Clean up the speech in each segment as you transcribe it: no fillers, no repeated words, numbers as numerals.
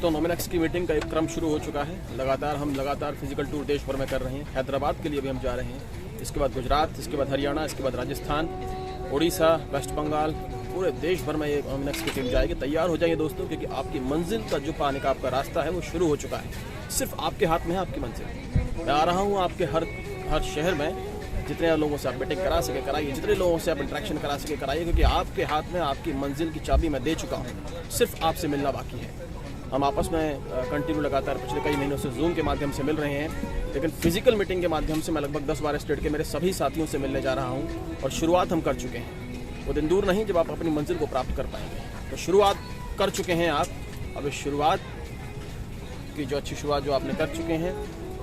दोस्तों, नॉमिनेक्स की मीटिंग का एक क्रम शुरू हो चुका है। लगातार फिजिकल टूर देश भर में कर रहे हैं। हैदराबाद के लिए भी हम जा रहे हैं, इसके बाद गुजरात, इसके बाद हरियाणा, इसके बाद राजस्थान, उड़ीसा, वेस्ट बंगाल, पूरे देश भर में ये नॉमिनेक्स की टीम जाएगी। तैयार हो जाइए दोस्तों, क्योंकि आपकी मंजिल का जो पाने का आपका रास्ता है वो शुरू हो चुका है। सिर्फ आपके हाथ में है आपकी मंजिल। मैं आ रहा हूँ आपके हर शहर में। जितने लोगों से आप मीटिंग करा सके कराइए, जितने लोगों से आप इंटरेक्शन करा सके कराइए, क्योंकि आपके हाथ में आपकी मंजिल की चाबी मैं दे चुका हूँ। सिर्फ आपसे मिलना बाकी है। हम आपस में कंटिन्यू लगातार पिछले कई महीनों से जूम के माध्यम से मिल रहे हैं, लेकिन फिजिकल मीटिंग के माध्यम से मैं लगभग 10-12 स्टेट के मेरे सभी साथियों से मिलने जा रहा हूँ। और शुरुआत हम कर चुके हैं। वो दिन दूर नहीं जब आप अपनी मंजिल को प्राप्त कर पाएंगे। तो शुरुआत कर चुके हैं आप। अब इस शुरुआत की जो अच्छी शुरुआत जो आपने कर चुके हैं,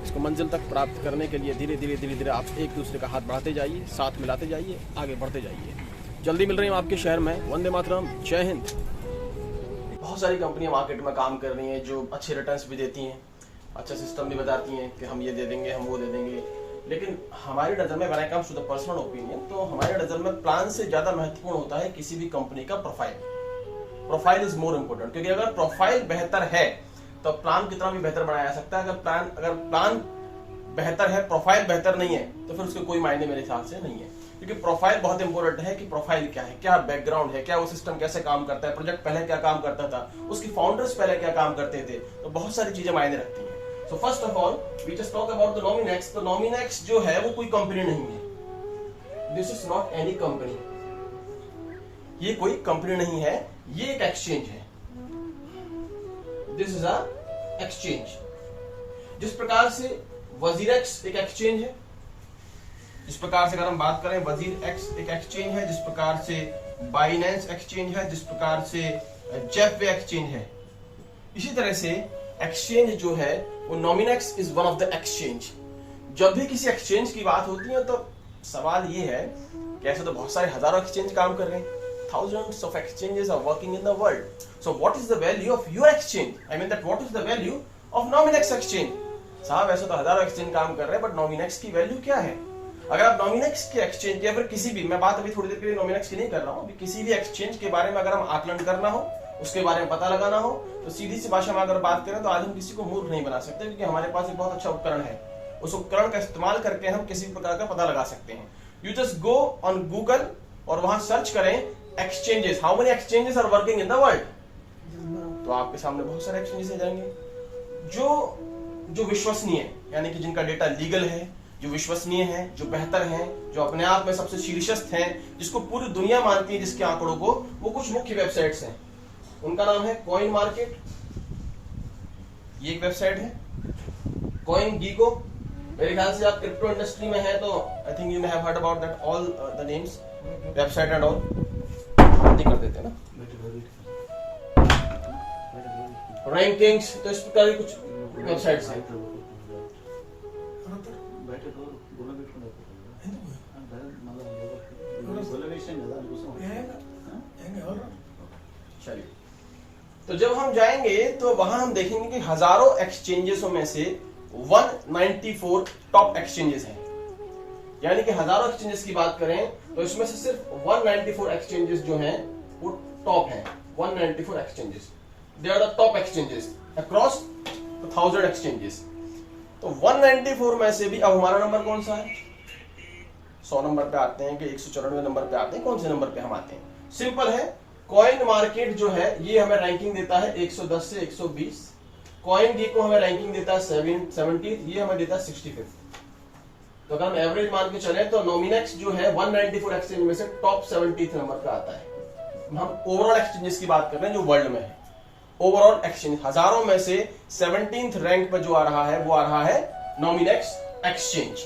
इसको मंजिल तक प्राप्त करने के लिए धीरे धीरे आप एक दूसरे का हाथ बढ़ाते जाइए, साथ मिलाते जाइए, आगे बढ़ते जाइए। जल्दी मिल रही हूँ आपके शहर में। वंदे मातरम, जय हिंद। बहुत सारी कंपनियां मार्केट में काम कर रही हैं जो अच्छे रिटर्न्स भी देती हैं, अच्छा सिस्टम भी बताती हैं कि हम ये दे देंगे, हम वो दे देंगे। लेकिन हमारी नज़र में, when I comes to the personal opinion, तो हमारी नज़र में प्लान से ज़्यादा महत्वपूर्ण होता है किसी भी कंपनी का profile. Profile is more important, क्योंकि अगर प्रोफाइल बेहतर है तो प्लान कितना भी बेहतर बनाया जा सकता है। अगर प्लान बेहतर है, प्रोफाइल बेहतर नहीं है, तो फिर उसके कोई मायने मेरे हिसाब से नहीं है। क्योंकि प्रोफाइल बहुत इंपॉर्टेंट है कि प्रोफाइल क्या है, क्या बैकग्राउंड है, क्या वो सिस्टम कैसे काम करता है, प्रोजेक्ट पहले क्या काम करता था, उसकी फाउंडर्स पहले क्या काम करते थे। तो बहुत सारी चीजें मायने रखती हैं। So first of all we just talk about the Nominex. तो नॉमिनेक्स जो है वो कोई कंपनी नहीं है। This is not any company. ये कोई कंपनी नहीं है, ये एक एक्सचेंज है। This is a exchange. जिस प्रकार से वजीरेक्स एक एक्सचेंज है, जिस प्रकार से अगर हम बात करें वजीर एक्स एक एक्सचेंज है, जिस प्रकार से बाइनेंस एक्सचेंज है, जिस प्रकार से जेफवे एक्सचेंज है, इसी तरह से एक्सचेंज जो है वो Nominex is one of the exchange. जब भी किसी एक्सचेंज की बात होती है तो सवाल ये है कि ऐसे तो बहुत सारे हजारों एक्सचेंज काम कर रहे हैं। Thousands of exchanges are working in the world. So what is the value of your exchange? I mean that what is the value of Nominex exchange? साहब ऐसे तो हजारों एक्सचेंज काम कर रहे हैं, बट Nominex की वैल्यू क्या है? अगर आप Nominex के एक्सचेंज के, अगर किसी भी, मैं बात अभी थोड़ी देर के लिए Nominex की नहीं कर रहा हूँ, अभी किसी भी एक्सचेंज के बारे में अगर हम आकलन करना हो, उसके बारे में पता लगाना हो, तो सीधी सी भाषा में अगर बात करें तो आज हम किसी को मूर्ख नहीं बना सकते, क्योंकि हमारे पास एक बहुत अच्छा उपकरण है। उस उपकरण का इस्तेमाल करके हम किसी भी प्रकार का पता लगा सकते हैं। You just go on Google और वहां सर्च करें exchanges, how many exchanges are working in the world, तो आपके सामने बहुत सारे एक्सचेंजेस आ जाएंगे जो विश्वसनीय है, यानी कि जिनका डेटा लीगल है, जो विश्वसनीय है, जो बेहतर है, जो अपने आप में सबसे शीर्षस्थ हैं, जिसको पूरी दुनिया मानती है जिसके आंकड़ों को। वो कुछ मुख्य वेबसाइट्स हैं। उनका नाम है कॉइन मार्केट, ये एक वेबसाइट है। कॉइन गीको, मेरे ख्याल से आप क्रिप्टो इंडस्ट्री में है तो I think you may have heard about that all the names, website and all कर देते हैं ना। रैंकिंग्स, तो इस प्रकार की कुछ वेबसाइट्स हैं। चलिए, तो जब हम जाएंगे तो वहां हम देखेंगे कि हजारों एक्सचेंजेसों में से 194 टॉप एक्सचेंजेस हैं। यानी कि हजारों एक्सचेंजेस की बात करें तो इसमें से सिर्फ 194 एक्सचेंजेस जो हैं वो टॉप हैं। 194 exchanges, they are the top exchanges across 1000 exchanges. तो 194 में से भी अब हमारा नंबर कौन सा है? 100 नंबर पे आते हैं कि 194 नंबर पे आते हैं? कौन से नंबर पे हम आते हैं? सिंपल है, कॉइन मार्केट जो है ये हमें रैंकिंग देता है 110 से 120। कॉइन गीको हमें रैंकिंग देता है 70, ये हमें देता है 65। तो अगर हम एवरेज मान के चले तो नॉमिनेक्स जो है 194 एक्सचेंज में से टॉप 70 नंबर पे आता है। हम ओवरऑल एक्सचेंजेस की बात कर रहे हैं जो वर्ल्ड में है। ओवरऑल एक्सचेंज हजारों में से 17th रैंक पर जो आ रहा है वो आ रहा है नॉमिनेक्स एक्सचेंज।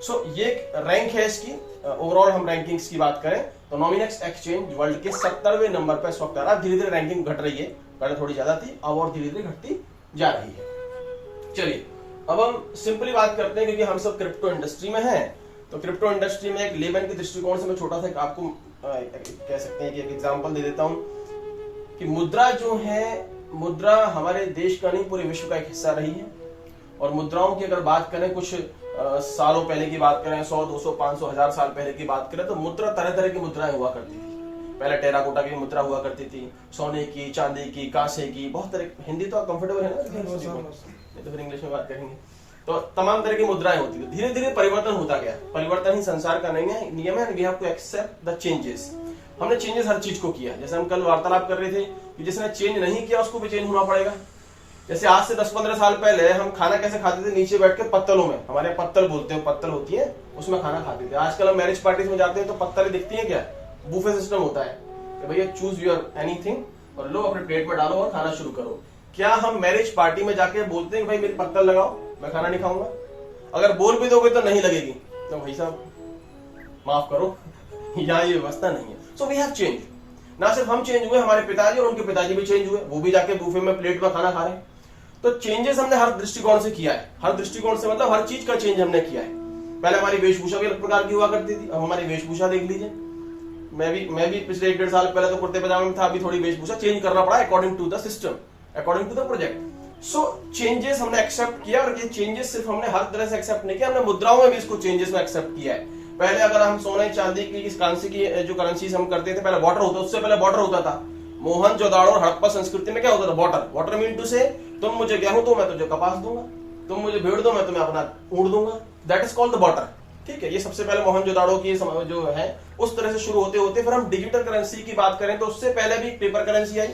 सो ये एक रैंक है इसकी। ओवरऑल हम रैंकिंग्स की बात करें तो नॉमिनेक्स एक्सचेंज वर्ल्ड के 70वें नंबर पर इस वक्त आ रहा है। धीरे धीरे रैंकिंग घट रही है, पहले थोड़ी ज्यादा थी, अब और धीरे धीरे घटती जा रही है। चलिए, अब हम सिंपली बात करते हैं, क्योंकि हम सब क्रिप्टो इंडस्ट्री में हैं। तो क्रिप्टो इंडस्ट्री में एक लेमैन के दृष्टिकोण से मैं छोटा सा आपको कह सकते हैं कि एक एग्जांपल दे देता हूं कि मुद्रा जो है, मुद्रा हमारे देश का नहीं पूरे विश्व का एक हिस्सा रही है। और मुद्राओं की अगर बात करें, कुछ सालों पहले की बात करें, 100, 200, 500, 1000 साल पहले की बात करें, तो मुद्रा तरह तरह की मुद्राएं हुआ करती थी। पहले टेराकोटा की मुद्रा हुआ करती थी, सोने की, चांदी की, कांसे की, बहुत तरह। हिंदी तो कंफर्टेबल है ना, नहीं तो फिर इंग्लिश में बात करेंगे। तो तमाम तरह की मुद्राएं होती थी। धीरे धीरे परिवर्तन होता गया। परिवर्तन ही संसार का नहीं है, नियम है। We have to accept the changes. हमने चेंजेस हर चीज को किया। जैसे हम कल वार्तालाप कर रहे थे कि जिसने चेंज नहीं किया उसको भी चेंज होना पड़ेगा। जैसे आज से 10-15 साल पहले हम खाना कैसे खाते थे, नीचे बैठ के पत्तलों में, हमारे पत्तल बोलते हैं, पत्तल होती है, उसमें खाना खाते थे। आजकल हम मैरिज पार्टीज में जाते हैं तो पत्तलें दिखती हैं क्या, बूफे सिस्टम होता है कि भैया चूज योर एनीथिंग और लो अपने प्लेट में डालो और खाना शुरू करो। क्या हम मैरिज पार्टी में जाके बोलते हैं भाई मेरी पत्तल लगाओ, मैं खाना नहीं खाऊंगा? अगर बोल भी दोगे तो नहीं लगेगी, तो भाई साहब माफ करो, यहाँ ये व्यवस्था नहीं है। So we have change. ना सिर्फ हम चेंज हुए, हमारे पिताजी और उनके पिताजी भी चेंज हुए, वो भी जाके बूफे में प्लेट में खाना खा रहे हैं। तो चेंजेस हमने हर दृष्टिकोण से किया है। हर दृष्टिकोण से मतलब हर चीज का चेंज हमने किया है। पहले हमारी वेशभूषा भी अलग प्रकार की हुआ करती थी, अब हमारी वेशभूषा देख लीजिए। मैं भी पिछले 1-1.5 साल पहले तो कुर्ते पजामे में था, अभी थोड़ी वेशभूषा चेंज करना पड़ा according to the system, according to the project. So changes हमने एक्सेप्ट किया, और ये चेंजेस सिर्फ हमने हर तरह से एक्सेप्ट नहीं किया, हमने मुद्राओं में भी इसको चेंजेस में एक्सेप्ट किया है। पहले अगर हम सोने चांदी की, कांसे की जो करेंसीज हम करते थे, पहले वाटर होता, उससे पहले बॉर्डर होता था। मोहनजोदाड़ो और हड़प्पा संस्कृति में क्या होता था, वाटर। वाटर मीन टू से तुम मुझे गेहूं दो मैं तुझे कपास दूंगा, तुम मुझे भेड़ दो मैं तुम्हें अपना ऊँट दूंगा। That is called the water. ठीक है, ये सबसे पहले मोहनजोदाड़ो की जो है उस तरह से शुरू होते होते फिर हम डिजिटल करेंसी की बात करें तो उससे पहले भी पेपर करेंसी आई,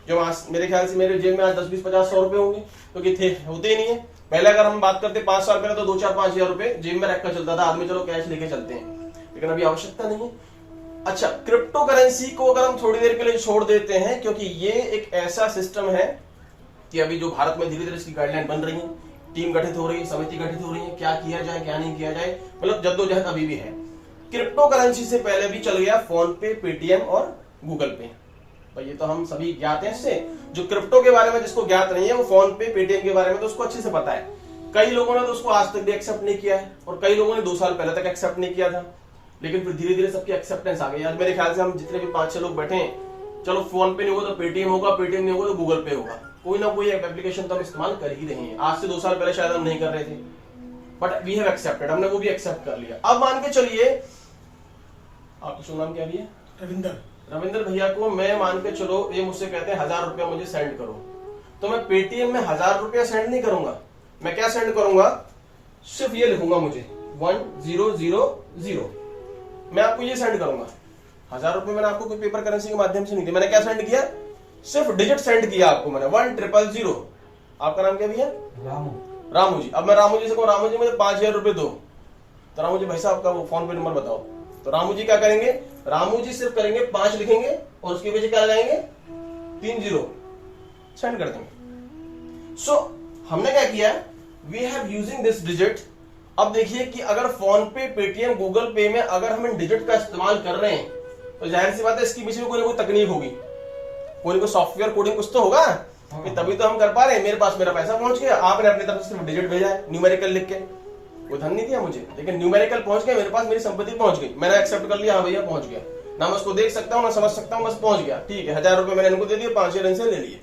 जो मेरे ख्याल से मेरे जेब में आज 10, 20, 50, 100 रुपए होंगे, क्योंकि थे होते ही नहीं है। पहले अगर हम बात करते 5 साल पहले तो 2, 4, 5 हजार रुपए जेब में रखकर चलता था आदमी, चलो कैश लेके चलते हैं, लेकिन अभी आवश्यकता नहीं है। अच्छा, क्रिप्टो करेंसी को अगर हम थोड़ी देर के लिए छोड़ देते हैं, क्योंकि ये एक ऐसा सिस्टम है कि अभी जो भारत में धीरे धीरे इसकी गाइडलाइन बन रही है, टीम गठित हो रही है, समिति गठित हो रही है, क्या किया जाए क्या नहीं किया जाए, मतलब जद्दोजहद अभी भी है। क्रिप्टो करेंसी से पहले भी चल गया फोन पे, पेटीएम और गूगल पे। भाई ये तो हम सभी ज्ञात हैं इससे। जो क्रिप्टो के बारे में जिसको ज्ञात नहीं है वो फोन पे, पेटीएम के बारे में तो उसको अच्छे से पता है। कई लोगों ने तो उसको आज तक भी एक्सेप्ट नहीं किया है, और कई लोगों ने 2 साल पहले तक एक्सेप्ट नहीं किया था, लेकिन फिर धीरे धीरे सबकी एक्सेप्टेंस आ गई। आज मेरे ख्याल से हम जितने भी 5-6 लोग बैठे हैं, चलो फोन पे नहीं होगा तो पेटीएम होगा, पेटीएम नहीं होगा तो गूगल पे होगा, कोई ना कोई एप्लीकेशन तो हम इस्तेमाल कर ही रहे हैं। आज से 2 साल पहले शायद हम नहीं कर रहे थे, बट वी हैव एक्सेप्टेड, हमने वो भी एक्सेप्ट कर लिया। अब मान के चलिए, आपका शुभ नाम क्या भी है? रविंदर भैया को मैं मान के चलो, ये मुझसे कहते हैं 1000 रुपया मुझे सेंड करो, तो मैं पेटीएम में 1000 रुपया सेंड नहीं करूंगा। मैं क्या सेंड करूंगा, सिर्फ ये लिखूंगा मुझे 1000, मैं आपको ये सेंड करूंगा। 1000 रुपए मैंने आपको कोई पेपर करेंसी के माध्यम से नहीं दिया, मैंने क्या सेंड किया, सिर्फ डिजिट सेंड किया आपको मैंने, 1000। आपका नाम क्या भैया? रामू जी। अब मैं रामू जी से कहूँ, रामू जी मुझे 5000 रुपए दो, तो रामू जी भाई साहब का वो फोन पे नंबर बताओ, तो रामू जी क्या करेंगे, रामू जी सिर्फ करेंगे 5 लिखेंगे और उसके पीछे क्या लगाएंगे, 30, सेंड कर देंगे। सो हमने क्या किया, we have using this digit. अब देखिए कि अगर फोन पे, पेटीएम, गूगल पे में अगर हम इन डिजिट का इस्तेमाल कर रहे हैं, तो जाहिर सी बात है इसके पीछे में कोई ना कोई तकनीक होगी, कोई ना कोई सॉफ्टवेयर कोडिंग कुछ तो होगा, तभी तो हम कर पा रहे हैं। मेरे पास मेरा पैसा पहुंच गया, आपने अपनी तरफ से सिर्फ डिजिट भेजा है, न्यूमेरिकल लिख के, कोई धन नहीं दिया मुझे, लेकिन न्यूमेरिकल पहुंच गया, मेरे पास मेरी संपत्ति पहुंच गई, मैंने एक्सेप्ट कर लिया, हाँ भैया पहुंच गया, ना मैं उसको देख सकता हूँ ना समझ सकता हूँ, बस पहुंच गया, ठीक है। 1000 रुपए मैंने इनको दे दिए, 5000 इनसे ले लिए।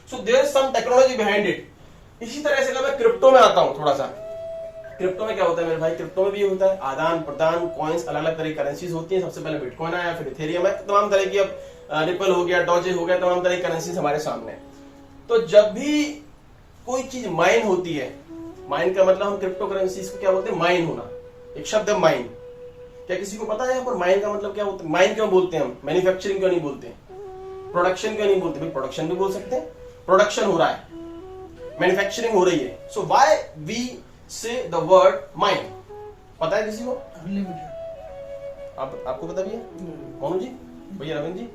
So there is some technology behind it. इसी तरह से मैं क्रिप्टो में आता हूँ थोड़ा सा। क्रिप्टो में क्या होता है मेरे भाई, क्रिप्टो में भी होता है आदान प्रदान, कॉइन्स, अलग अलग तरह की करेंसीज होती है। सबसे पहले बिटकॉइन आया, फिर इथेरियम है, तमाम तरह की, अब रिपल हो गया, डॉजे हो गया, तमाम तरह की करेंसीज हमारे सामने। तो जब भी कोई चीज माइन होती है, माइन का मतलब हम क्रिप्टो करेंसीज को क्या बोलते हैं, माइन होना, एक शब्द है माइन। क्या किसी को पता है यहाँ पर माइन का मतलब क्या होता है? माइन क्यों बोलते हैं हम, मैन्युफैक्चरिंग क्यों नहीं बोलते, प्रोडक्शन क्यों नहीं बोलते? भाई प्रोडक्शन भी बोल सकते हैं, प्रोडक्शन हो रहा है, मैन्युफैक्चरिंग हो रही है। सो व्हाई वी से द वर्ड माइन, पता है किसी को? आपको पता भी है? मोनू जी, भैया रविंद्र जी,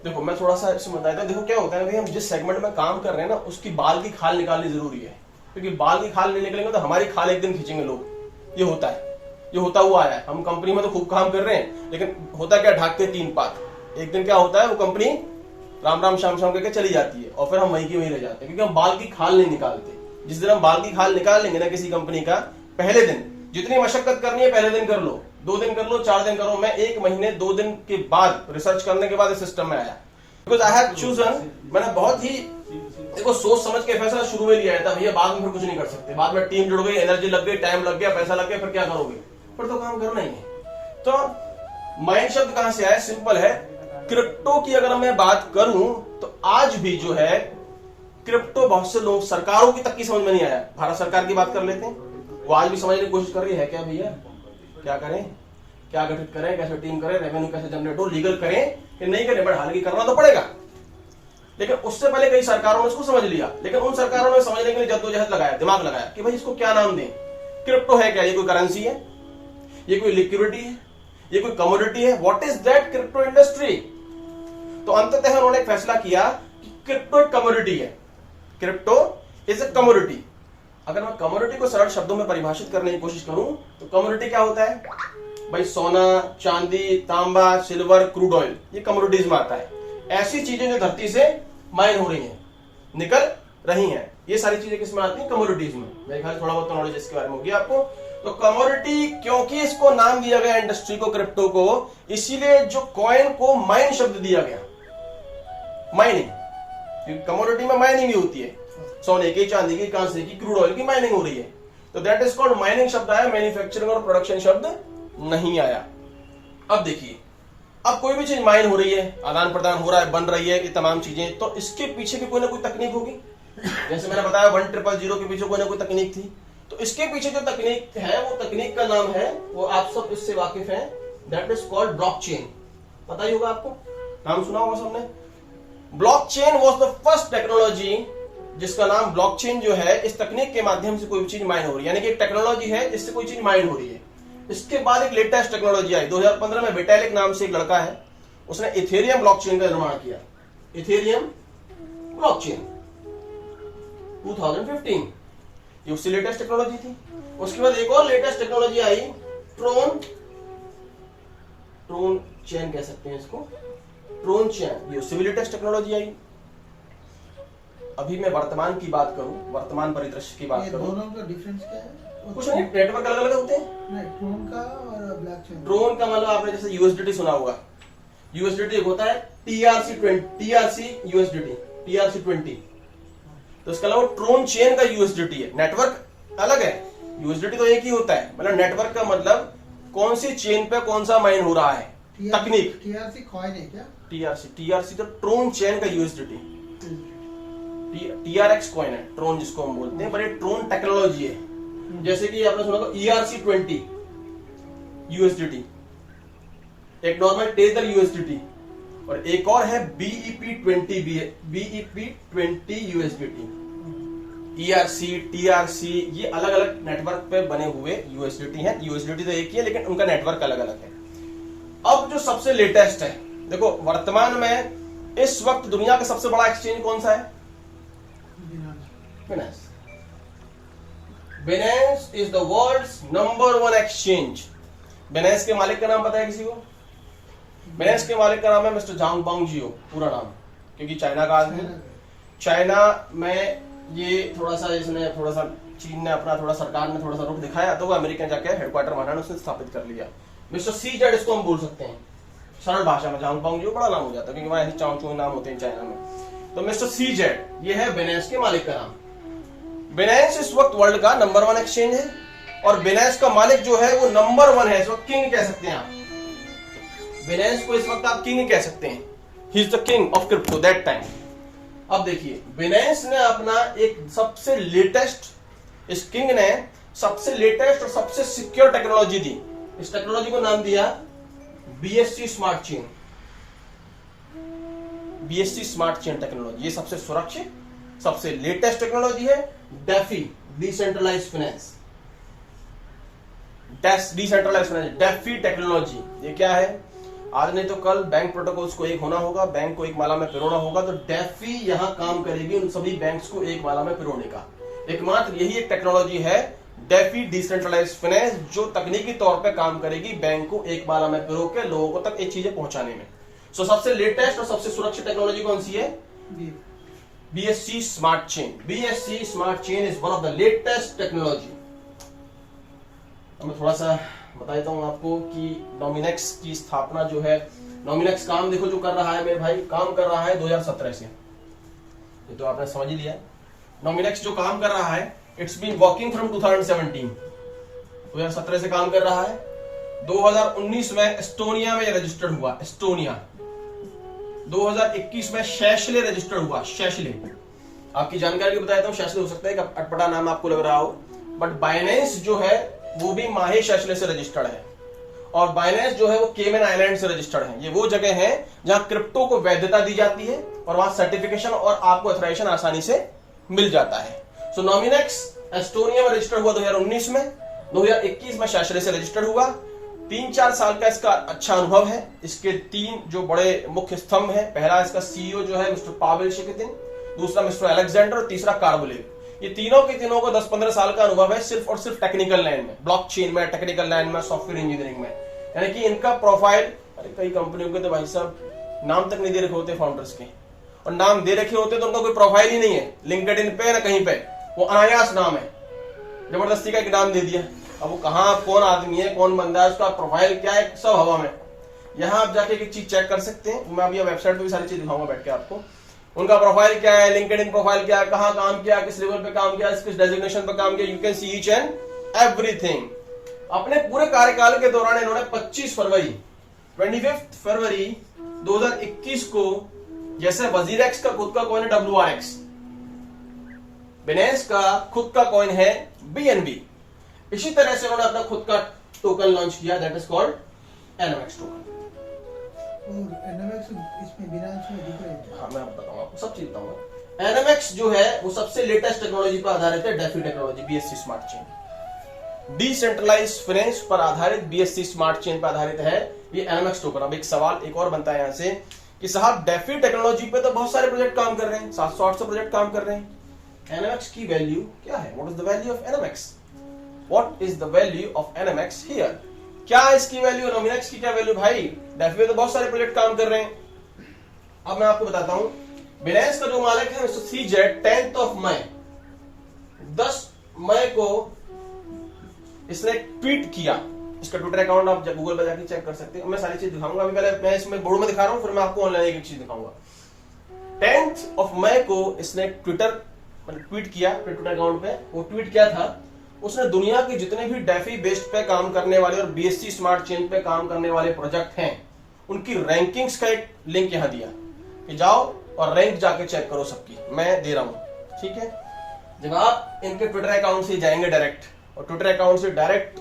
देखो मैं थोड़ा सा इसमें बताता हूँ। देखो क्या होता है ना, हम जिस सेगमेंट में काम कर रहे हैं ना, उसकी बाल की खाल निकालनी जरूरी है, क्योंकि बाल की खाल नहीं निकलेंगे तो हमारी खाल एक दिन खींचेंगे लोग। ये होता है, ये होता हुआ आया है। हम कंपनी में तो खूब काम कर रहे हैं, लेकिन होता क्या, ढाक के 3 पात। एक दिन क्या होता है, वो कंपनी राम राम शाम शाम करके चली जाती है, और फिर हम वहीं की वहीं रह जाते हैं, क्योंकि हम बाल की खाल नहीं निकालते। जिस दिन हम बाल की खाल निकाल लेंगे ना किसी कंपनी का, पहले दिन जितनी मशक्कत करनी है पहले दिन कर लो, 2 दिन कर लो, 4 दिन करो। मैं 1 महीने 2 दिन के बाद रिसर्च करने के बाद इस सिस्टम में आया, बिकॉज आई हैव चूजन। मैंने बहुत ही देखो सोच समझ के फैसला शुरू में लिया था, भैया बाद में फिर कुछ नहीं कर सकते, बाद में टीम जुड़ गई, एनर्जी लग गई, टाइम लग गया, पैसा लग गया, फिर क्या करोगे, फिर तो काम करना ही है। तो माइंड शब्द कहां से आया, सिंपल है, क्रिप्टो की अगर मैं बात करूं तो आज भी जो है क्रिप्टो बहुत से लोग, सरकारों की तक की समझ में नहीं आया। भारत सरकार की बात कर लेते हैं, वो आज भी समझने की कोशिश कर रही है क्या भैया, क्या करें, क्या गठित करें, कैसे टीम करें, रेवेन्यू कैसे जनरेट हो, लीगल करें कि नहीं करें, बट हालांकि करना तो पड़ेगा। लेकिन उससे पहले कई सरकारों ने इसको समझ लिया, लेकिन उन सरकारों ने समझने के लिए जद्दोजहद लगाया, दिमाग लगाया कि भाई इसको क्या नाम दें। क्रिप्टो है क्या, ये कोई करेंसी है, ये कोई लिक्विडिटी है, ये कोई कमोडिटी है, what is that crypto industry. तो अंततः उन्होंने एक फैसला किया कि क्रिप्टो एक कमोडिटी है, क्रिप्टो इज ए कमोडिटी। अगर मैं कमोडिटी को सरल शब्दों में परिभाषित करने की कोशिश करूं तो कमोडिटी क्या होता है भाई, सोना, चांदी, तांबा, सिल्वर, क्रूड ऑयल, ये कमोडिटीज में आता है। ऐसी चीजें जो धरती से माइन हो रही हैं, निकल रही हैं, ये सारी चीजें किस में आती हैं, कमोडिटीज में। मेरे ख्याल थोड़ा बहुत नॉलेज इसके बारे में होगी आपको। तो कमोडिटी, क्योंकि इसको नाम दिया गया इंडस्ट्री को, क्रिप्टो को, इसीलिए जो कॉइन को माइन शब्द दिया गया, माइनिंग, क्योंकि कमोडिटी में माइनिंग भी होती है, सोने की, चांदी की, कांसे की, क्रूड ऑयल की माइनिंग हो रही है, तो दैट इज कॉल्ड माइनिंग शब्द आया, मैन्युफैक्चरिंग और प्रोडक्शन शब्द नहीं आया। अब देखिए, अब कोई भी चीज माइन हो रही है, आदान प्रदान हो रहा है, बन रही है, ये तमाम चीजें, तो इसके पीछे भी कोई ना कोई तकनीक होगी। जैसे मैंने बताया 1000 के पीछे कोई ना कोई तकनीक थी, तो इसके पीछे जो तकनीक है वो तकनीक का नाम है, वो आप सब इससे वाकिफ हैं, दैट इज कॉल्ड ब्लॉकचेन। पता ही होगा आपको, नाम सुना होगा सबने। Blockchain was the first technology जिसका नाम ब्लॉकचेन जो है, इस तकनीक के माध्यम से कोई चीज माइन हो रही है, यानी कि एक टेक्नोलॉजी है जिससे कोई चीज माइन हो रही है। इसके बाद एक लेटेस्ट टेक्नोलॉजी आई 2015 में, विटैलिक नाम से एक लड़का है, उसने इथेरियम ब्लॉकचेन का निर्माण किया। इथेरियम ब्लॉकचेन 2015, ये उससे लेटेस्ट टेक्नोलॉजी थी। उसके बाद एक और लेटेस्ट टेक्नोलॉजी आई, ट्रोन चेन कह सकते हैं इसको, ट्रोन चेन, ये उससे भी लेटेस्ट टेक्नोलॉजी आई। अभी मैं वर्तमान की बात करूं, वर्तमान परिदृश्य की बात करूं, दोनों का डिफरेंस क्या है? कुछ नहीं, नेटवर्क अलग अलग होते हैं। नहीं, ट्रोन का और ब्लॉकचेन। ट्रोन का मतलब आपने जैसे यूएसडीटी सुना होगा, यूएसडीटी एक होता है टीआरसी यूएसडीटी, TRC20, तो इसका अलावा ट्रोन चेन का यूएसडीटी है, नेटवर्क अलग है, यूएसडीटी तो एक ही होता है। मतलब नेटवर्क का मतलब कौन सी चेन पे कौन सा माइन हो रहा है, तकनीक। TRC कॉइन है क्या? TRC तो ट्रोन चेन का यूएसडीटी, TRX कॉइन है, ट्रोन जिसको हम बोलते हैं, पर ये ट्रोन टेक्नोलॉजी है। जैसे कि आपने सुना होगा ERC20 यूएसडीटी, एक नॉर्मल टेजर यूएसडीटी, और एक और है BEP20 यूएसडीटी। ERC, TRC, ये अलग अलग नेटवर्क पे बने हुए यूएसडीटी हैं। यूएसडीटी तो एक ही है, लेकिन उनका नेटवर्क अलग अलग है। अब जो सबसे लेटेस्ट है, देखो वर्तमान में इस वक्त दुनिया का सबसे बड़ा एक्सचेंज कौन सा है? Binance. Binance is the world's #1 exchange. Binance के मालिक का नाम पता है किसी को? Binance के मालिक का नाम है मिस्टर झांग बांगजियो, पूरा नाम, क्योंकि चाइना का आदमी। चाइना में ये थोड़ा सा इसने थोड़ा सा चीन ने अपना थोड़ा सरकार ने थोड़ा सा रुख दिखाया, तो वो अमेरिका जाके हेडक्वार्टर बनाना उसने स्थापित कर लिया। मिस्टर CZ इसको हम बोल सकते हैं सरल भाषा में, झांग बांगजियो बड़ा नाम हो जाता है क्योंकि वहां ऐसे चाउ चू नाम होते हैं चाइना में। तो मिस्टर CZ ये है Binance के मालिक का नाम। Binance इस वक्त वर्ल्ड का #1 एक्सचेंज है, और Binance का मालिक जो है वो #1 है, इस वक्त किंग कह सकते हैं आप। Binance को इस वक्त आप किंग कह सकते हैं, he is the king of crypto that time. अब देखिए, Binance ने अपना एक सबसे लेटेस्ट, इस किंग ने सबसे लेटेस्ट और सबसे सिक्योर टेक्नोलॉजी दी। इस टेक्नोलॉजी को नाम दिया BSC smart chain. BSC smart chain technology, ये सबसे सुरक्षित, सबसे लेटेस्ट टेक्नोलॉजी है। DeFi, decentralised finance, DeFi technology, ये क्या है? आज नहीं तो कल बैंक प्रोटोकॉल्स को एक होना होगा, बैंक को एक माला में पिरोना होगा, तो डेफी यहां काम करेगी उन सभी बैंक्स को एक माला में पिरोने का। एकमात्र यही एक टेक्नोलॉजी है, डेफी डिसेंट्रलाइज्ड फाइनेंस, जो तकनीकी तौर पे काम करेगी बैंक को एक माला में पिरो के लोगों को तक एक चीजें पहुंचाने में। सो सबसे लेटेस्ट और सबसे सुरक्षित टेक्नोलॉजी कौन सी है? BSC smart chain. BSC smart chain is one of the latest technology. मैं थोड़ा सा बता देता हूं आपको कि नॉमिनेक्स की स्थापना जो है, नॉमिनेक्स काम देखो जो कर रहा है मेरे भाई, काम कर रहा है 2017 से, ये तो आपने समझ ही लिया। नॉमिनेक्स जो काम कर रहा है, इट्स बीन वर्किंग फ्रॉम 2017 से काम कर रहा है। 2019 में एस्टोनिया में रजिस्टर्ड हुआ, एस्टोनिया 2021 में शैशले रजिस्टर्ड हुआ। शैशले, आपकी जानकारी को बताता हूँ, शैशले हो सकता है कि अटपटा नाम आपको लग रहा हो, बट बाइनेंस जो है वो भी माहे शैशले से रजिस्टर्ड है, और बाइनेंस जो है वो केमन आइलैंड से रजिस्टर्ड है। ये वो जगह है जहां क्रिप्टो को वैधता दी जाती है और वहां सर्टिफिकेशन और आपको ऑथराइजेशन आसानी से मिल जाता है। सो नॉमिनेक्स एस्टोनिया में रजिस्टर्ड हुआ 2019 में, 2021 में शैशले से रजिस्टर्ड हुआ। 3-4 साल का इसका अच्छा अनुभव है। इसके 3 जो बड़े मुख्य स्तंभ हैं, पहला इसका सीईओ जो है मिस्टर पावेल शिकितिन, दूसरा मिस्टर अलेक्जेंडर और तीसरा कार्बोलेव। ये तीनों के तीनों को 10-15 साल का अनुभव है सिर्फ और सिर्फ टेक्निकल लाइन में, ब्लॉकचेन में, टेक्निकल लाइन में, सॉफ्टवेयर इंजीनियरिंग में। यानी कि इनका प्रोफाइल, अरे कई कंपनियों के तो भाई साहब नाम तक नहीं दे रखे होते फाउंडर्स के, और नाम दे रखे होते तो उनका कोई प्रोफाइल ही नहीं है लिंक्डइन पे ना कहीं पे, वो अनायास नाम है, जबरदस्ती का एक नाम दे दिया। अब वो कहाँ कौन आदमी है, कौन बंदा है, उसका प्रोफाइल क्या है, सब हवा में। यहाँ आप जाके एक चीज चेक कर सकते हैं, मैं अभी वेबसाइट पे भी सारी चीज दिखाऊंगा बैठ के आपको। उनका प्रोफाइल क्या है, लिंक्डइन प्रोफाइल क्या है, कहाँ काम किया, किस लेवल पे काम किया, किस डेजिग्नेशन पे काम किया, you can see each and everything. अपने पूरे कार्यकाल के दौरान इन्होंने 25 फरवरी 2021 को, जैसे वजीरेक्स का खुद का कॉइन है WRX, बिनेंस का खुद का कॉइन है BNB, इसी तरह से उन्होंने अपना खुद का टोकन लॉन्च किया, that is called NMX token. NMX इसमें बिनांस में दिख रहे हैं। हाँ, मैं आपको बताऊंगा, आपको सब चीज बताऊंगा। NMX जो है वो सबसे लेटेस्ट टेक्नोलॉजी पर आधारित है, DeFi technology, BSC smart chain, decentralised finance पर आधारित BSC स्मार्ट चेन पर आधारित है ये NMX टोकन। अब एक सवाल एक और बनता है यहां से कि साहब डेफी टेक्नोलॉजी पे तो बहुत सारे प्रोजेक्ट काम कर रहे हैं, 700-800 प्रोजेक्ट काम कर रहे हैं, NMX की वैल्यू क्या है? What is the value of NMX? What is the value of NMX here? क्या इसकी वैल्यू, नॉमिनेक्स की क्या वैल्यू? भाई डेफी में तो बहुत सारे प्रोजेक्ट काम कर रहे हैं। अब मैं आपको बताता हूं, बिनेंस का जो मालिक है मिस्टर सीजेड, 10 मई 10 मई को इसने ट्वीट किया। इसका ट्विटर अकाउंट आप गूगल पर जाकर चेक कर सकते हैं। मैं सारी चीज दिखाऊंगा, अभी पहले मैं इसमें बोर्ड में दिखा रहा हूं, फिर मैं आपको ऑनलाइन एक चीज दिखाऊंगा। 10 मई को इसने ट्वीट किया अपने ट्विटर अकाउंट पे। वो ट्वीट क्या था, उसने दुनिया के जितने भी डेफी बेस्ड पे काम करने वाले और BSC स्मार्ट चेन पे काम करने वाले प्रोजेक्ट हैं, उनकी रैंकिंग्स का एक लिंक यहां दिया कि जाओ और रैंक जाके चेक करो सबकी, मैं दे रहा हूं, ठीक है। जब आप इनके ट्विटर अकाउंट से जाएंगे डायरेक्ट, और ट्विटर अकाउंट से डायरेक्ट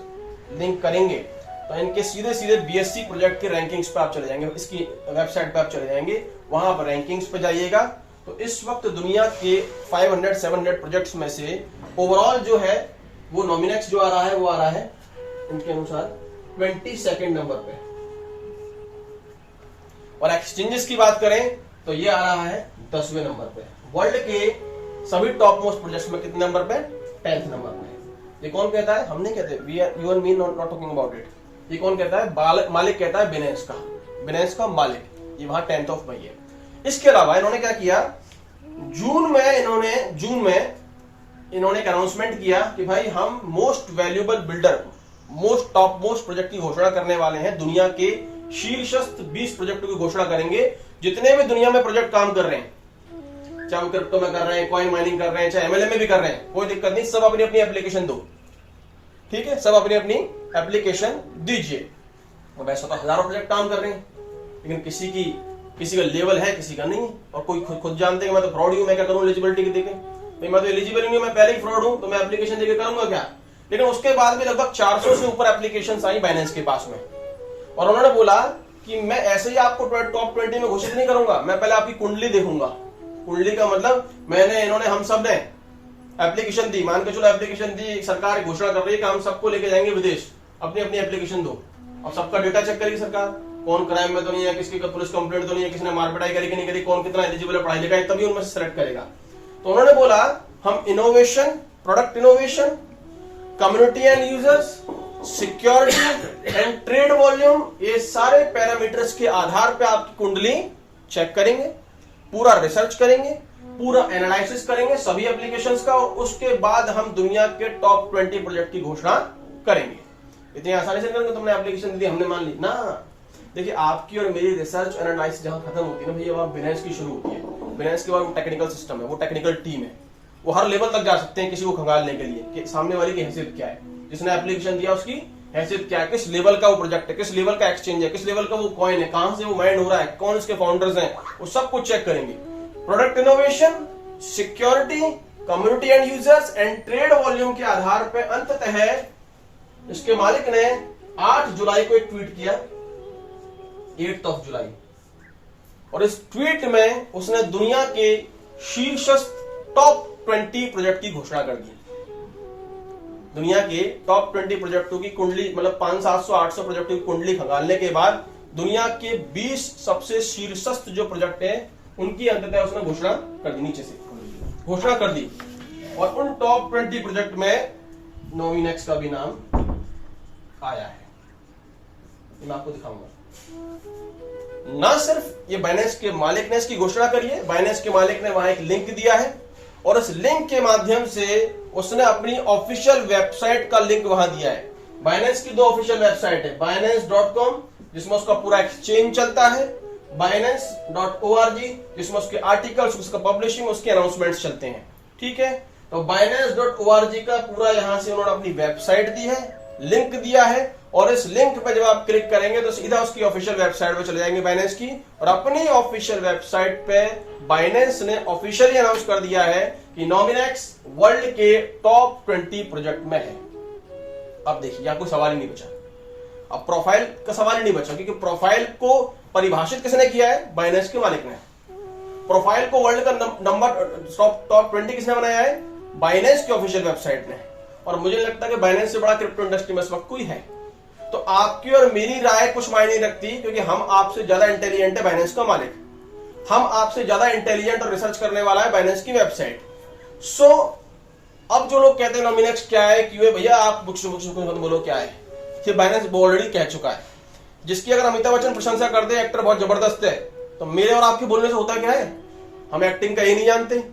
लिंक करेंगे, तो इनके सीधे सीधे BSC प्रोजेक्ट के रैंकिंग्स पे आप चले जाएंगे, इसकी वेबसाइट पे आप चले जाएंगे, वहां पर रैंकिंग्स पे जाइएगा। तो इस वक्त दुनिया के 500-700 प्रोजेक्ट्स में से ओवरऑल जो है वो नॉमिनेक्स जो आ रहा है वो आ रहा है इनके अनुसार 22nd नंबर पे, और एक्सचेंजेस की बात करें तो ये आ रहा है 10वें नंबर पे। वर्ल्ड के सभी टॉप मोस्ट प्रोजेक्ट्स में कितने नंबर पे? 10th नंबर पे। ये कौन कहता है? हम नहीं कहते, we are you and me not talking about it. ये कौन कहता है? मालिक कहता है, बिनेंस का मालिक, ये वहां 10 मई है। इसके अलावा इन्होंने क्या किया, जून में इन्होंने एक अनाउंसमेंट किया कि भाई हम most valuable builder, top most project की घोषणा करने वाले हैं। दुनिया के शीर्षस्थ 20 प्रोजेक्टों की घोषणा करेंगे, जितने भी दुनिया में प्रोजेक्ट काम कर रहे हैं, चाहे वो क्रिप्टो में कर रहे हैं, कॉइन माइनिंग कर रहे हैं, चाहे MLM में भी कर रहे हैं, कोई दिक्कत नहीं, सब अपनी अपनी एप्लीकेशन दो, ठीक है, सब अपनी अपनी एप्लीकेशन दीजिए। वैसे तो हजारों प्रोजेक्ट काम कर रहे हैं, लेकिन किसी का लेवल है, किसी का नहीं, और कोई खुद जानते हैं मैं तो फ्रॉड हूं, मैं क्या करूं एलिजिबिलिटी के देके, मैं तो एलिजिबल नहीं हूं, मैं पहले ही फ्रॉड हूं, तो मैं एप्लीकेशन देके करूंगा क्या? लेकिन उसके बाद भी लगभग 400 से ऊपर एप्लीकेशंस आई बाइनेंस के पास में, और उन्होंने बोला कि मैं ऐसे ही आपको टॉप 20 में घोषित नहीं करूंगा, मैं पहले आपकी कुंडली देखूंगा। कुंडली का मतलब हम सब ने एप्लीकेशन दी, मान के चलो एप्लीकेशन दी, सरकार घोषणा कर रही है कि हम सबको लेके जाएंगे विदेश, अपनी अपनी एप्लीकेशन दो। अब सबका डेटा चेक करेगी सरकार, कौन क्राइम में तो नहीं है, किसकी पुलिस कंप्लेंट तो नहीं है, किसने मारपिटाई करी कि नहीं करी, कौन कितना एलिजिबल है पढ़ाई लिखाई, तभी उनमें से सेलेक्ट करेगा। तो उन्होंने बोला हम innovation, product innovation, community and users, security and trade volume, ये सारे पैरामीटर्स के आधार पे आपकी कुंडली चेक करेंगे, पूरा रिसर्च करेंगे, पूरा एनालिसिस करेंगे सभी एप्लीकेशंस का, और उसके बाद हम दुनिया के टॉप 20 प्रोजेक्ट की घोषणा करेंगे। इतनी आसानी से करेंगे, तुमने एप्लीकेशन दी, हमने मान ली ना। देखिए आपकी और मेरी रिसर्च एनालिसिस जहां खत्म होती है ना भैया, वहां बिनेंस की शुरू होती है। बिनेंस के बाद वो टेक्निकल सिस्टम है, वो टेक्निकल टीम है, वो हर लेवल तक जा सकते हैं किसी को खंगालने के लिए कि सामने वाले की हैसियत क्या है, जिसने एप्लीकेशन दिया उसकी हैसियत क्या है, किस लेवल का वो प्रोजेक्ट है, किस लेवल का एक्सचेंज है, किस लेवल का वो कॉइन है, कहां से वो माइंड हो रहा है, कौन इसके फाउंडर्स हैं, वो सब कुछ चेक करेंगे। Product innovation, security, community and users and trade volume के आधार पर अंततः इसके मालिक ने 8 जुलाई को एक ट्वीट किया, 8 जुलाई, और इस ट्वीट में उसने दुनिया के शीर्षस्थ टॉप 20 प्रोजेक्ट की घोषणा कर दी। दुनिया के टॉप 20 प्रोजेक्टों की कुंडली, मतलब 500, 700, 800 प्रोजेक्टों की कुंडली खंगालने के बाद दुनिया के 20 सबसे शीर्षस्थ जो प्रोजेक्ट है उनकी अंततः उसने घोषणा कर दी, नीचे से घोषणा कर दी। और उन टॉप 20 प्रोजेक्ट में नोमिनेक्स का भी नाम आया है, मैं आपको दिखाऊंगा। ना सिर्फ ये बाइनेंस के मालिक ने इसकी घोषणा करी है, बाइनेंस के मालिक ने वहां एक लिंक दिया है और इस लिंक के माध्यम से उसने अपनी ऑफिशियल वेबसाइट का लिंक वहां दिया है। बाइनेंस की 2 ऑफिशियल वेबसाइट है, binance.com जिसमें उसका पूरा एक्सचेंज चलता है, binance.org जिसमें उसके आर्टिकल्स, उसका पब्लिशिंग, उसके अनाउंसमेंट्स चलते हैं। ठीक है, तो binance.org का पूरा यहां से उन्होंने अपनी वेबसाइट दी है, लिंक दिया है, और इस लिंक पे जब आप क्लिक करेंगे तो सीधा उसकी ऑफिशियल वेबसाइट पे चले जाएंगे बाइनेंस की, और अपनी ऑफिशियल वेबसाइट पे बाइनेंस ने ऑफिशियली अनाउंस कर दिया है कि नोमिनेक्स वर्ल्ड के टॉप 20 प्रोजेक्ट में है। अब देखिए, यहां कोई सवाल ही नहीं बचा, अब प्रोफाइल का सवाल ही नहीं बचा, क्योंकि प्रोफाइल को परिभाषित किसने किया है, बाइनेंस के मालिक ने। प्रोफाइल को वर्ल्ड का नंबर टॉप 20 किसने बनाया है, बाइनेंस की ऑफिशियल वेबसाइट ने। और मुझे लगता है कि बाइनेंस से बड़ा क्रिप्टो इंडस्ट्री में इस वक्त कोई है। तो आपकी और मेरी राय कुछ मायने नहीं रखती, क्योंकि हम आपसे ज्यादा इंटेलिजेंट है बाइनेंस का मालिक, हम आपसे ज्यादा इंटेलिजेंट और रिसर्च करने वाला है बाइनेंस की वेबसाइट। सो अब जो लोग कहते हैं नोमिनेक्स क्या है, क्यों है, भैया आप बुक्स बोलो क्या है, ये बाइनेंस ऑलरेडी कह चुका है। जिसकी अगर अमिताभ बच्चन प्रशंसा कर दे, एक्टर बहुत जबरदस्त है, तो मेरे और आपके बोलने से होता क्या है, हम एक्टिंग का ही नहीं जानते।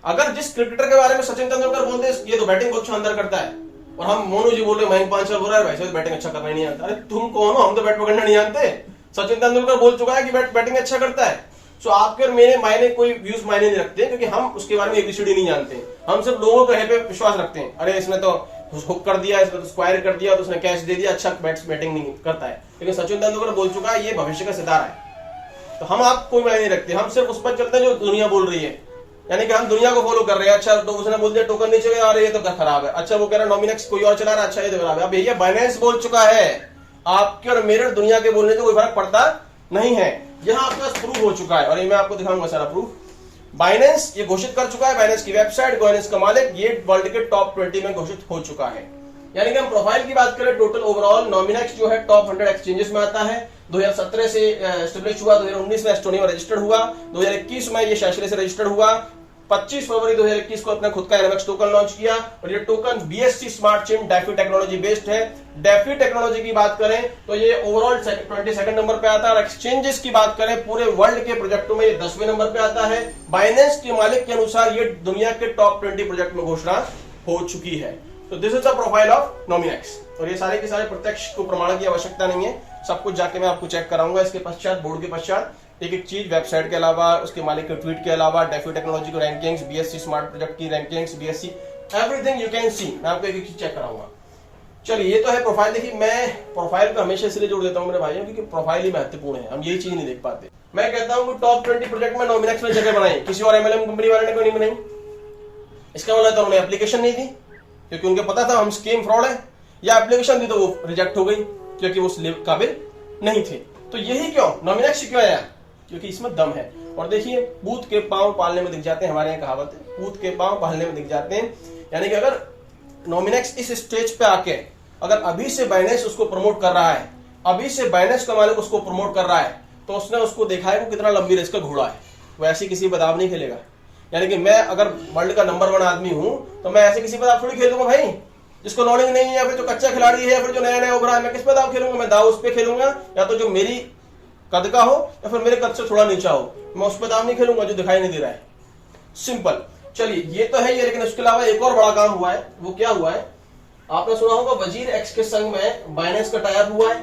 अगर जिस क्रिकेटर के बारे में सचिन तेंदुलकर बोलते हैं ये तो बैटिंग बहुत शानदार करता है, और हम मोनू जी बोल रहे मयंक पांचाल बोल रहा है भाई साहब बैटिंग अच्छा करना ही नहीं आता, अरे तुम कौन हो, हम तो बैट पकड़ना नहीं जानते। सचिन तेंदुलकर बोल चुका है कि बैटिंग अच्छा करता है। सो आपके और मेरे मायने कोई व्यूज मायने नहीं रखते, क्योंकि हम उसके बारे में एबीसीडी नहीं जानते। हम सिर्फ लोगों के पे विश्वास रखते हैं, अरे इसने तो हुक कर दिया, इसने तो स्क्वायर कर दिया, तो उसने कैच दे दिया, अच्छा बैटिंग नहीं करता है। लेकिन सचिन तेंदुलकर बोल चुका है ये भविष्य का सितारा है। तो हम आप कोई मायने नहीं रखते, हम सिर्फ उस पर चलते हैं जो दुनिया बोल रही है, यानी कि हम दुनिया को फॉलो कर रहे हैं। अच्छा, तो उसने बोल दिया टोकन नीचे गया, अरे ये तो खराब है। अच्छा, वो कह रहा नोमिनेक्स कोई और चला रहा है, अच्छा ये तो खराब है। अब भैया बाइनेंस बोल चुका है, आपके और मेरे दुनिया के बोलने से कोई फर्क पड़ता नहीं है। यहां आपके पास प्रूफ हो चुका है, और ये मैं आपको दिखाऊंगा सारा प्रूफ। बाइनेंस ये घोषित कर चुका है, बाइनेंस की वेबसाइट, बाइनेंस का मालिक, ये वर्ल्ड के टॉप 20 में घोषित हो चुका है। यानी कि हम प्रोफाइल की बात करें, टोटल ओवरऑल नोमिनेक्स जो है टॉप 100 एक्सचेंजेस में आता है। 2017 से एस्टेब्लिश हुआ, 2019 में एस्टोनिया में रजिस्टर्ड हुआ, 2021 में ये शैशले से रजिस्टर्ड हुआ, 25 फरवरी 2021 को अपना खुद का एनएमएक्स टोकन लॉन्च किया, और ये token BSc smart chain DeFi technology based है। डेफी टेक्नोलॉजी की बात करें तो ये ओवरऑल 22 नंबर पे आता है, और एक्सचेंजेस की बात करें पूरे वर्ल्ड के प्रोजेक्टों में ये 10वें नंबर पे आता है। बाइनेंस के मालिक के अनुसार ये दुनिया के टॉप 20 प्रोजेक्ट में घोषणा हो चुकी है। तो this is the profile of Nominex, और ये सारे के सारे प्रत्यक्ष को प्रमाण की आवश्यकता नहीं है, सब कुछ जाके मैं आपको चेक कराऊंगा। इसके पश्चात बोर्ड के पश्चात एक एक चीज, वेबसाइट के अलावा, उसके मालिक के ट्वीट के अलावा, डेफी टेक्नोलॉजी की रैंकिंग्स, बीएससी स्मार्ट प्रोजेक्ट की rankings, BSc everything you can see, मैं आपको एक एक चीज चेक कराऊंगा। चलिए, ये तो है प्रोफाइल। देखिए, मैं प्रोफाइल को हमेशा इसलिए जोड़ देता हूं मेरे भाइयों, क्योंकि प्रोफाइल ही महत्वपूर्ण है, हम यही चीज नहीं देख पाते। मैं कहता हूं कि टॉप 20 प्रोजेक्ट में नोमिनेक्स ने जगह बनाई, किसी और एमएलएम कंपनी वाले ने कोई नहीं बनाई। इसका मतलब तो उन्होंने एप्लीकेशन नहीं दी, क्योंकि उनको पता था हम स्कीम फ्रॉड है, या एप्लीकेशन दी तो वो रिजेक्ट हो गई, क्योंकि वो उस काबिल नहीं थे। तो यही क्यों नोमिनेक्स क्यों आया, क्योंकि इसमें दम है। और देखिए, पूत के पांव पालने में दिख जाते हैं, हमारे यहाँ कहावत है, पूत के पांव पालने में दिख जाते हैं। यानी कि अगर नोमिनेक्स इस स्टेज पे आके अगर अभी से बाइनेंस उसको प्रमोट कर रहा है, अभी से बाइनेंस का मालिक उसको प्रमोट कर रहा है, तो उसने उसको देखा है वो कितना लंबी रेस का घोड़ा है, वो ऐसे किसी बदाम नहीं खेलेगा। यानी कि मैं अगर वर्ल्ड का नंबर 1 आदमी हूं तो मैं ऐसे किसी बदाम थोड़ी खेलूंगा भाई, जिसको नॉलेज नहीं है, या फिर जो कच्चा खिलाड़ी है, या फिर जो नया नया उभरा है, मैं किस पे दाव खेलूंगा? मैं दाव उस पे खेलूंगा या तो जो मेरी कद का हो या फिर मेरे कद से थोड़ा नीचा हो, मैं उस पे दाव नहीं खेलूंगा जो दिखाई नहीं दे रहा है। सिंपल। चलिए, ये तो है ये, लेकिन उसके अलावा एक और बड़ा काम हुआ है। वो क्या हुआ है? आपने सुना होगा वजीर एक्स के संग में बाइनेंस का टाई अप हुआ है,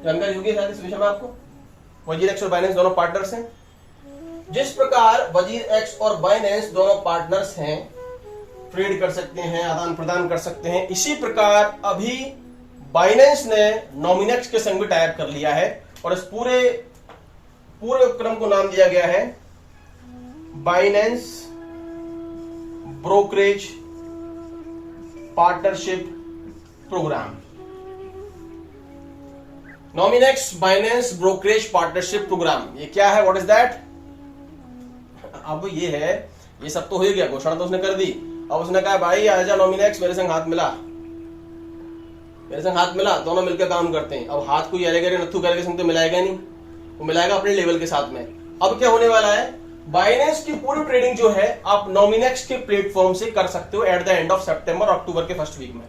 जानकारी होगी शायद इस विषय में आपको। वजीर एक्स और बाइनेंस दोनों पार्टनर्स हैं। जिस प्रकार वजीर एक्स और बाइनेंस दोनों पार्टनर्स हैं, ट्रेड कर सकते हैं, आदान प्रदान कर सकते हैं, इसी प्रकार अभी बाइनेंस ने नॉमिनेक्स के संग भी टाई अप कर लिया है और इस पूरे उपक्रम को नाम दिया गया है Binance brokerage partnership program. Nominex Binance brokerage partnership program, ये क्या है? What is that? अब ये है, ये सब तो हो गया, घोषणा तो उसने कर दी। अब उसने कहा भाई आजा नॉमिनेक्स मेरे संग हाथ मिला, दोनों मिलकर काम करते हैं। अब हाथ कोई अरेगरे नथु करके संग तो मिलाएगा नहीं, वो मिलाएगा अपने लेवल के साथ में। अब क्या होने वाला है, बाइनेंस की पूरी ट्रेडिंग जो है आप नॉमिनेक्स के प्लेटफॉर्म से कर सकते हो एट द एंड ऑफ सितंबर और अक्टूबर के फर्स्ट वीक में।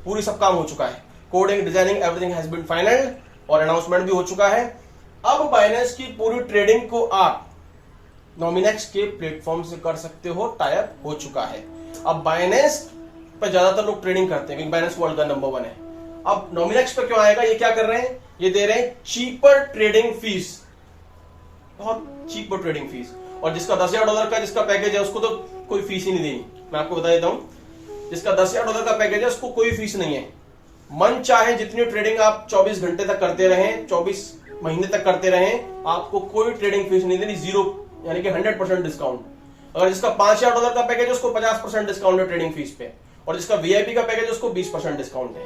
पूरी सब काम हो चुका है, coding designing everything has been final और अनाउंसमेंट भी हो चुका है। अब बाइनेंस की पूरी ट्रेडिंग को आप नॉमिनेक्स के प्लेटफॉर्म से कर सकते हो, टाई अप हो चुका है। अब बाइनेंस पे ज्यादातर लोग ट्रेडिंग करते हैं क्योंकि बाइनेंस वर्ल्ड का नंबर 1 है। अब नॉमिनेक्स पे क्यों आएगा? ये क्या कर रहे हैं, ये दे रहे हैं चीपर ट्रेडिंग फीस, बहुत चीपर ट्रेडिंग फीस। और जिसका $10,000 का जिसका पैकेज है उसको तो कोई फीस ही नहीं देनी। मैं आपको बता देता हूं, जिसका $10,000 का पैकेज है उसको कोई फीस नहीं है। मन चाहे जितनी ट्रेडिंग आप 24 घंटे तक करते रहें, 24 महीने तक करते रहें, आपको कोई ट्रेडिंग फीस नहीं देनी, जीरो, यानी कि 100% डिस्काउंट। अगर जिसका $5,000 का पैकेज है उसको 50% डिस्काउंट है ट्रेडिंग फीस पे, और जिसका वीआईपी का पैकेज है उसको 20% डिस्काउंट है,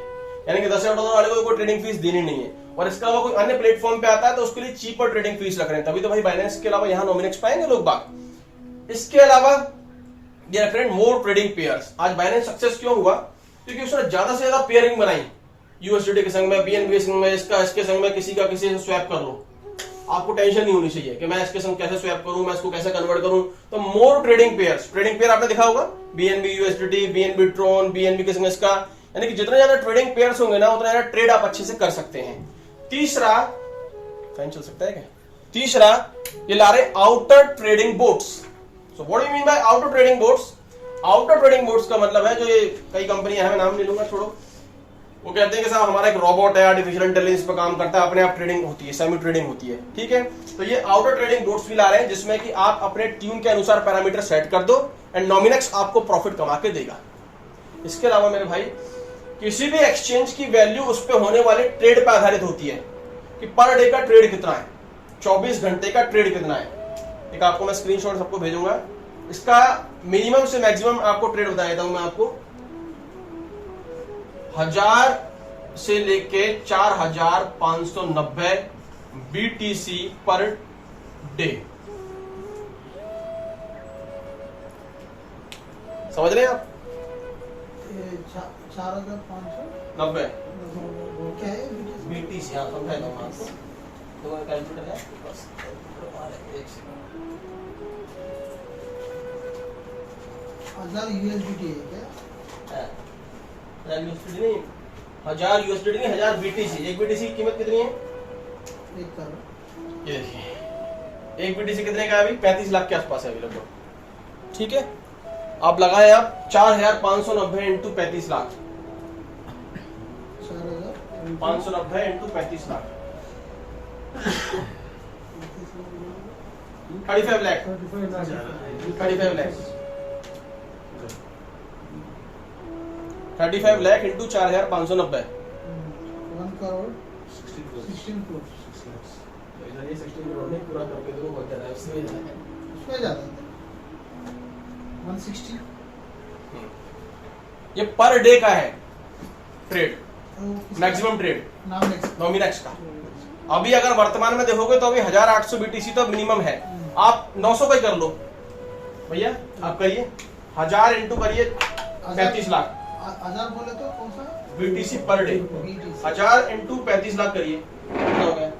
यानी कि $10,000 वाले को कोई ट्रेडिंग फीस देनी नहीं है। और इसके अलावा कोई अन्य प्लेटफॉर्म पे आता है तो उसके लिए चीपर ट्रेडिंग फीस रख रहे हैं, तभी तो भाई बाइनेंस के अलावा यहां नॉमिनेक्स पाएंगे लोग बाग। इसके अलावा ये रख रहे हैं मोर ट्रेडिंग पेयर्स। आज बाइनेंस सक्सेस क्यों हुआ? क्योंकि उसने ज्यादा से ज्यादा पेयरिंग बनाई, यूएसडीटी के संग में, बीएनबी के संग में, इसके संग में, किसी का किसी से स्वैप कर लो। आपको टेंशन नहीं होनी चाहिए कि मैं इसके संग कैसे स्वैप करूं, मैं इसको कैसे कन्वर्ट करूं। तो more trading pairs, trading pair आपने देखा होगा, BNB USDT, BNB Tron, BNB के संग इसका, यानी कि जितने ज्यादा ट्रेडिंग पेयर्स होंगे ना उतना ज्यादा ट्रेड आप अच्छे से कर सकते हैं। तीसरा, फैन चल सकता है क्या? तीसरा, ये ला रहे outer trading boats. So what do you mean by outer trading boats? Outer trading boats का मतलब है जो ये कई कंपनियां हैं, मैं नाम नहीं लूंगा, छोड़ो, वो कहते हैं कि साहब हमारा एक रोबोट है, आर्टिफिशियल इंटेलिजेंस पे काम करता है, अपने आप ट्रेडिंग होती है, सेमी ट्रेडिंग होती है, ठीक है। तो ये आउटर ट्रेडिंग बोट्स भी ला रहे हैं जिसमें कि आप अपने ट्यून के अनुसार पैरामीटर सेट कर दो एंड नॉमिनेक्स आपको प्रॉफिट कमा के देगा। इसके अलावा मेरे भाई किसी भी एक्सचेंज की वैल्यू उस पर होने वाले ट्रेड पर आधारित होती है कि पर डे का ट्रेड कितना है, 24 घंटे का ट्रेड कितना है। एक आपको मैं स्क्रीनशॉट सबको भेजूंगा, इसका मिनिमम से मैक्सिमम आपको ट्रेड बता देता हूं मैं आपको। 1000 से लेके 4590 BTC पर डे, समझ रहे हैं आप? 4590 क्या है BTC, आप समझाए तो आपको तो कैलकुलेटर है बस, एक सेकंड। 1000 USDT है क्या? 1000 USDT नहीं, 1000 USDT नहीं, 1000 BTC। एक BTC की कीमत कितनी है? 1 करोड़। ये देखिए, एक BTC कितने का है अभी? 35 लाख के आसपास है अभी लगभग, ठीक है। आप लगाए आप 4590 into 35 lakh, 590 into 35 lakh, 35 lakh, 35 lakh into 4590, 1 crore 16 crore. ये 16 करोड़ नहीं, पूरा करके दो बहुत ज्यादा है, उसमें ज्यादा है 160। ये पर डे का है ट्रेड, मैक्सिमम ट्रेड नॉमिनेक्स का। अभी अगर वर्तमान में देखोगे तो अभी 1800 BTC तो मिनिमम है, आप 900 का ही कर लो भैया, आप करिए 1000 इंटू करिए 35 लाख, 1000 बोले तो कौन सा BTC per day, 1000 into 35 lakh करिए, कितना हो गया?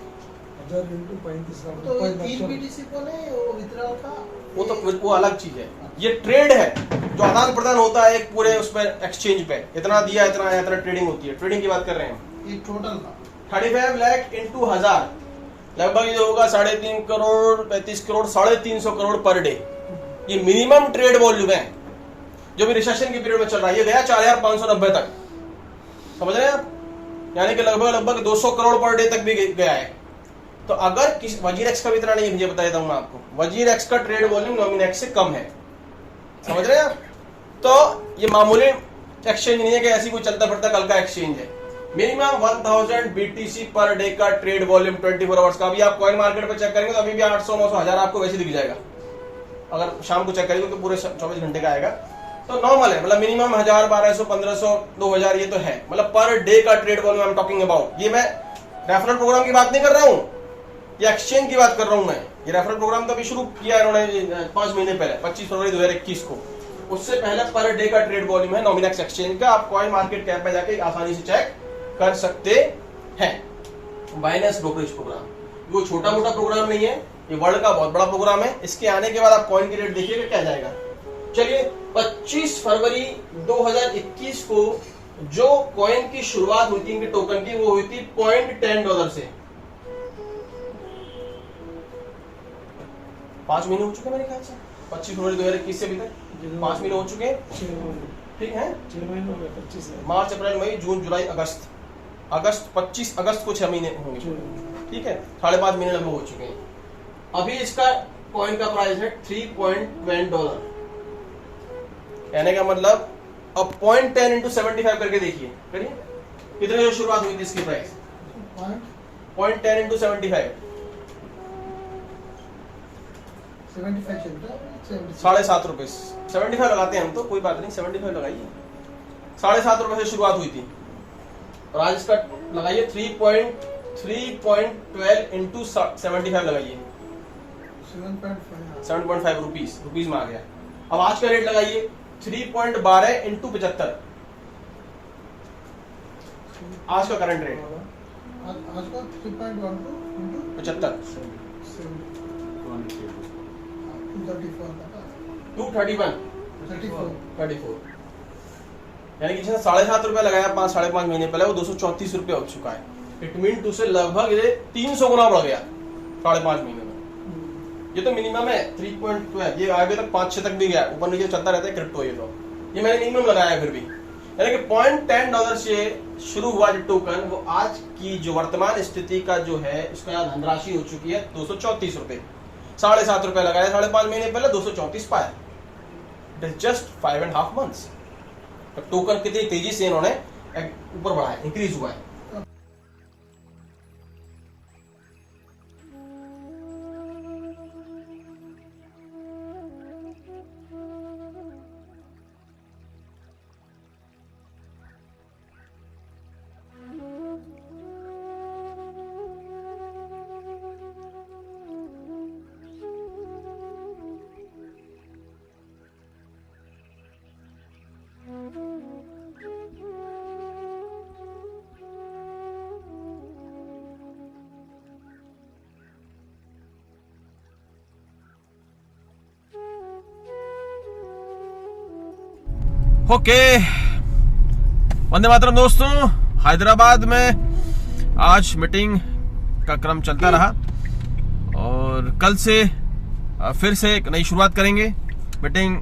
1000 इंटू 35 लाख, तो 3 BTC बोले वो विथड्रॉल का, वो अलग चीज है। ये ट्रेड है जो आदान प्रदान होता है एक पूरे उसमें एक्सचेंज पे, इतना दिया इतना आया, इतना ट्रेडिंग होती है, ट्रेडिंग की बात कर रहे हैं। ये टोटल का 35 लाख इंटू 1000 लगभग ये होगा 3.5 करोड़, 35 करोड़, 350 करोड़ पर डे। ये मिनिमम ट्रेड वॉल्यूम है जो भी रिसेशन के पीरियड में चल रहा है। ये गया 4590 तक, समझ रहे हैं आप? यानी कि लगभग 200 करोड़ पर डे तक भी गया है। तो अगर किस वजीरेक्स का भी इतना नहीं, मुझे बता देता हूं मैं आपको, वजीरेक्स का ट्रेड वॉल्यूम नॉमिनेक्स से कम है, समझ रहे हैं आप? तो ये मामूली एक्सचेंज नहीं है कि ऐसी कोई चलता फिरता कल का एक्सचेंज है। मिनिमम 1000 BTC पर डे का ट्रेड वॉल्यूम 24 आवर्स का। अभी आप कॉइन मार्केट पे चेक करेंगे तो अभी भी 800 900 1000 आपको वैसे दिख जाएगा। अगर शाम को चेक करेंगे तो पूरे 24 घंटे का आएगा। तो नॉर्मल है, मतलब मिनिमम 1000 1200 1500 2000 ये तो है, मतलब पर डे का trade volume I am talking about. ये मैं रेफरल प्रोग्राम की बात नहीं कर रहा हूँ, ये एक्सचेंज की बात कर रहा हूँ मैं। ये रेफरल प्रोग्राम तो अभी शुरू किया है इन्होंने 5 महीने पहले, 25 फरवरी 2021 को। उससे पहले पर डे का ट्रेड वॉल्यूम है नॉमिनेक्स एक्सचेंज का। आप कॉइन मार्केट कैप पे जाके आसानी से चेक कर सकते हैं। बाइनेंस ब्रोकरेज प्रोग्राम, वो छोटा मोटा प्रोग्राम नहीं है, ये वर्ल्ड का बहुत बड़ा प्रोग्राम है। इसके आने के बाद आप कॉइन की रेट देखिएगा क्या जाएगा। चलिए 25 फरवरी 2021 को जो कॉइन की शुरुआत हुई थी इनके टोकन की, वो हुई थी $0.10 से। 5 महीने हो चुके मेरे ख्याल से, 25 फरवरी 2021 से अभी तक 5 महीने हो चुके हैं, ठीक है। 6 महीने हो गए, 25 है। मार्च अप्रैल मई जून जुलाई अगस्त, 25 अगस्त को 6 महीने होंगे, ठीक है। 5.5 महीने लगभग हो चुके हैं। अभी इसका कॉइन का प्राइस है $3.20, कहने का मतलब अब 0.10 into 75 करके देखिए, करिए कितने जो शुरुआत हुई थी इसकी प्राइस। 0.10 into 75 75 चलता है, 7.5 रुपए। 75 लगाते हैं हम तो, कोई बात नहीं, 75 लगाइए। 7.5 रुपए से शुरुआत हुई थी और आज इसका लगाइए 3.12 into 75 लगाइए, 7.5 रुपीज में आ गया। अब आज का रेट लगाइए 3.12 into 75, आज का करंट रेट आज का 3.12 into 75, 234 34 यानी कि जिसने 7.5 रुपए लगाया 5.5 महीने पहले, वो 234 रुपए हो चुका है। इट मीन टू से लगभग ये 300 गुना बढ़ गया 5.5 महीने में। ये तो मिनिमम है 3.12, ये आगे तक 5-6 तक भी गया, ऊपर नीचे चलता रहता है क्रिप्टो। ये मैंने मिनिमम लगाया फिर भी, यानी कि $0.10 से शुरू हुआ जो टोकन, वो आज की जो वर्तमान स्थिति का जो है उसका धनराशि हो चुकी है 234 रुपए। 7.5 रुपए लगाया 5.5 महीने पहले, 234 पाया। It is just 5.5 months। तो टोकन कितनी तेजी से इन्होंने ऊपर बढ़ाया, इंक्रीज हुआ है। ओके, वंदे मातरम दोस्तों। हैदराबाद में आज मीटिंग का क्रम चलता रहा और कल से फिर से एक नई शुरुआत करेंगे। मीटिंग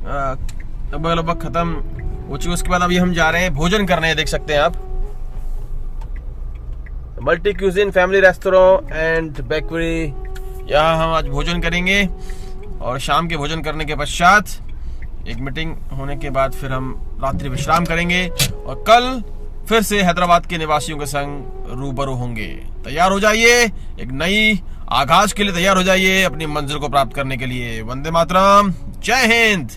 लगभग खत्म हो चुकी है। उसके बाद अभी हम जा रहे हैं भोजन करने, देख सकते हैं आप, multi cuisine family restaurant and bakery. यहाँ हम आज भोजन करेंगे और शाम के भोजन करने के पश्चात एक मीटिंग होने के बाद फिर हम रात्रि विश्राम करेंगे और कल फिर से हैदराबाद के निवासियों के संग रूबरू होंगे। तैयार हो जाइए, एक नई आगाज के लिए तैयार हो जाइए अपनी मंजिल को प्राप्त करने के लिए। वंदे मातरम, जय हिंद।